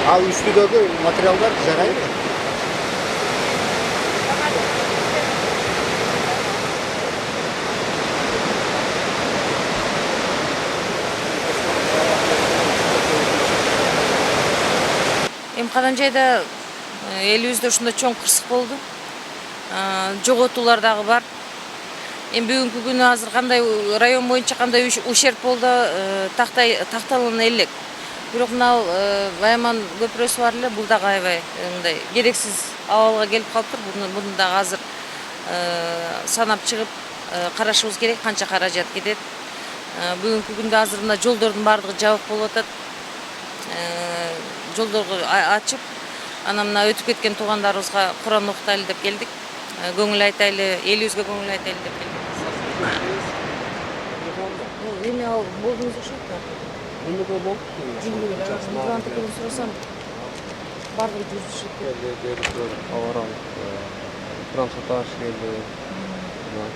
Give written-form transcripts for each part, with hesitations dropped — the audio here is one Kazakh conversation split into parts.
Al üstüdeki materiallar жарайды. Эмканан жайда элибизде ушундай чоң кырсык болду. Жоготуулар дагы бар. Бүгүнкү күнү азыр кандай район боюнча кандай ущерб болду такталына элек. Бирок мына Байман көпүрөсү бар эле, бул дагы аябай мындай керексиз абалга келип калыптыр. Буну дагы азыр санап чыгып карашыбыз керек, канча каражат кетет. Бүгүнкү күндө азыр мына жолдордун баардыгы жабык болуп атат. Жолдорду ачып, анан мына өтүп кеткен туугандарыбызга Куран окутайлы деп келдик. Көңүл айтайлы, элибизге көңүл айтайлы деп келдик. Эми ал болдуңуз окшойт да. Эмнеге болду? Мигранттыкын сурасам, баардыгы жүзүшүп кетти. Аваралык. Транспортташ келди.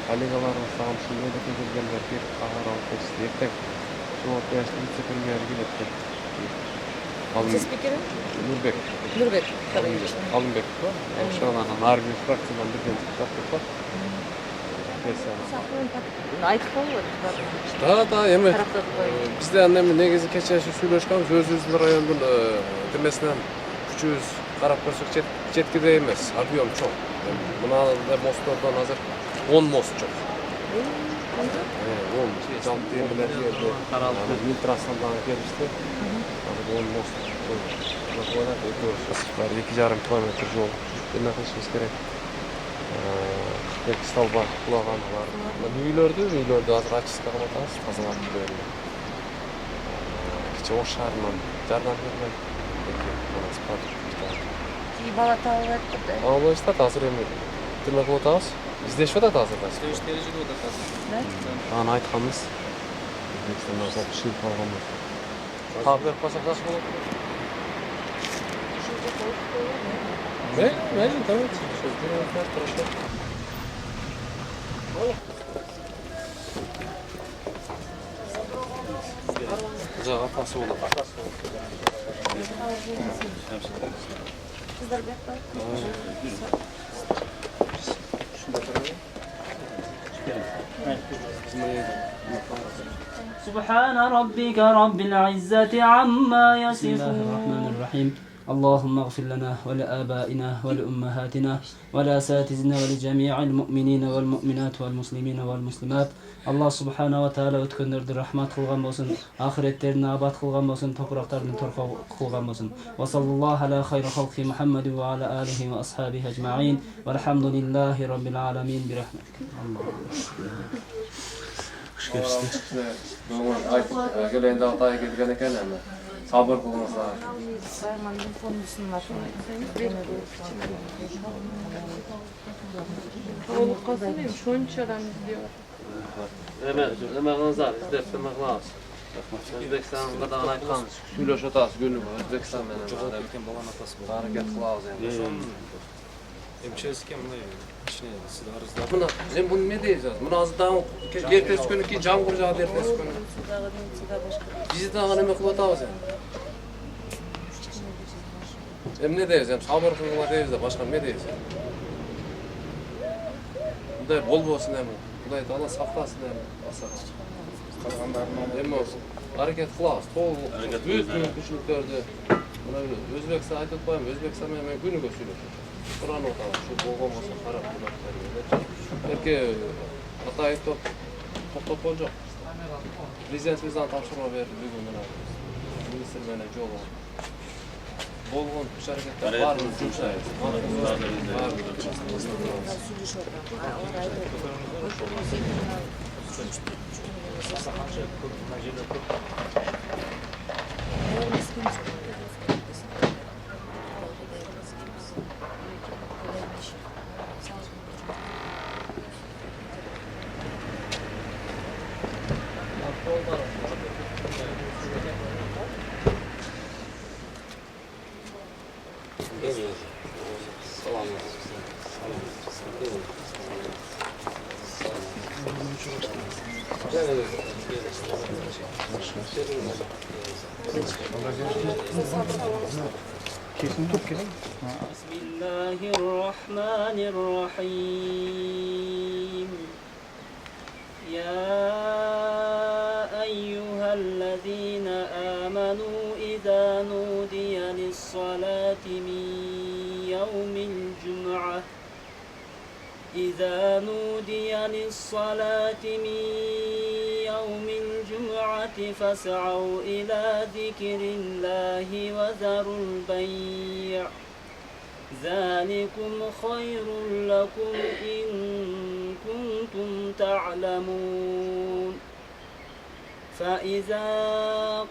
Коллегаларыбыз сагам ушул элдеке келгендер кетип кагар алып кетишти. Эртең жооп беришти, вице-премьер келет. Спикери? Нурбек. Алымбек бар. Ошонан армия фракциядан бирден чыктап бар. Айтып болбойт. Да, эми бизде анда негизи кече сүйлөшкөнбүз, өзүбүздүн райондун демесинен күчүбүз карап көрсөк жеткиде эмес, объем чоң. Мына мосттордон азыр 10 мост чоң. 10 жалпы темирлер жерде каралып, милтрасынан келишти. Азыр 10 мост бар, 2,5 километр жол. Эмне кылышыбыз керек? Эки столба кулаган бар. Үйлөрдү азыр очистка кылып атабыз, тазалап берели. Кичи ош шаарынан жардам берген. Бала табылып атат. Албайбыз да, азыр эми неме кылып атабыз. Издешип атат азыр да. Иштери жүрүп атат азыр. Аны айтканбыз. Өзбекстандан кошулуп калганбыз. Кап берип калсак жакшы болот. Давайте. Хорошо. Жага апасы болот. Кыздар бияк سبحان ربك رب العزة عما يصفون. بسم الله الرحمن الرحيم. اللهم اغفر لنا ولآبائنا ولأمهاتنا ولأساتذتنا ولجميع المؤمنين والمؤمنات والمسلمين والمسلمات. الله سبحانه وتعالى өткөндөрдү рахмат кылган болсун, ахиреттерин абад кылган болсун, топурактарын торкоо кылган болсун. Ва саллаллаху аля хайри халқи Мухаммад ва аля алихи ва асхабихи ажмаин. Валхамдулиллахи раббил аламин би рахматик. Gelen dağıtaya gitken eken ama sabır kılmasa. Баймандын фондусун артынан. Olup kalsın değil mi? Şonçadan izliyor. Neme kılınızlar, izlep neme kılınız. Özbekistan'da dağın aytkan, süylöş otası günü bu, Özbekistan menen. Hareket kılağız yani. МЧСке мындай кичине сиз арыздар. Buna, sen bunu ne diyeceğiz? Bunu az daha ertesi günü ki can kuracağı ertesi günü. Bizi daha neme kılıp atağız yani. Hem ne diyeceğim? Sabır kılma diyeceğiz de başka ne diyeceğim? Bunday bol bolsun hem. Bunday Allah saklasın hem. Hem olsun. Hareket kılağız. Büyük küçülüklerde. Özbekistan aytıp koyayım. Özbekistan hemen günü gösülür. Kur'an otağı, şu bolğan olsa qarab bulaq. Belki Atay to'xtab olacaq. Prezident bizdan topshiriq berdi bugun mana. Ministr bilan jol oldi. Bolğan ish harakatlar baribir jumshaydi. بسم الله الرحمن الرحيم يا أيها الذين آمنوا إذا نودي للصلاة من يوم الجمعة فاسعوا إلى ذكر الله وذروا البيع ذلكم خير لكم إن كنتم تعلمون فإذا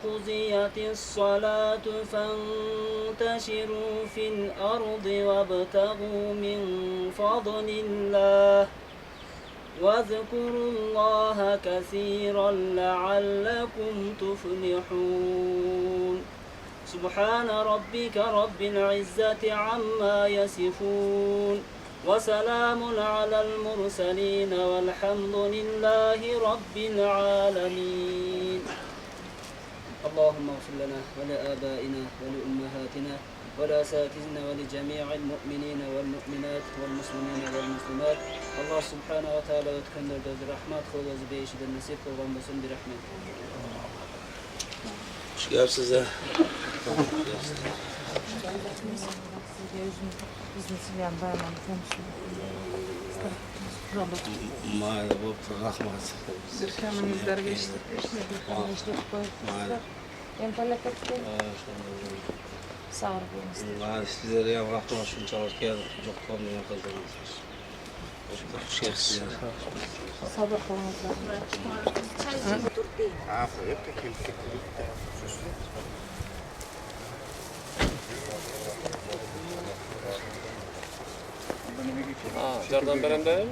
قضيت الصلاة فانتشروا في الأرض وابتغوا من فضل الله واذكروا الله كثيرا لعلكم تفلحون سبحان ربك رب العزة عما يصفون وسلام على المرسلين والحمد لله رب العالمين اللهم اغفر لنا ولآبائنا ولأمهاتنا ولأساتذتنا ولجميع المؤمنين والمؤمنات والمسلمين والمسلمات الله سبحانه وتعالى يتكلم بالرحمة خذ بيش النسيب قربان بسم برحمته Şükür size. Mağara bu rahmat. Hemen geçti. Sağ olun. Mağara sizlere ya rahmat şunçalar geldi. Çok komik kıldınız. Şükür size. Sabır olmazlar. Yardım berem de.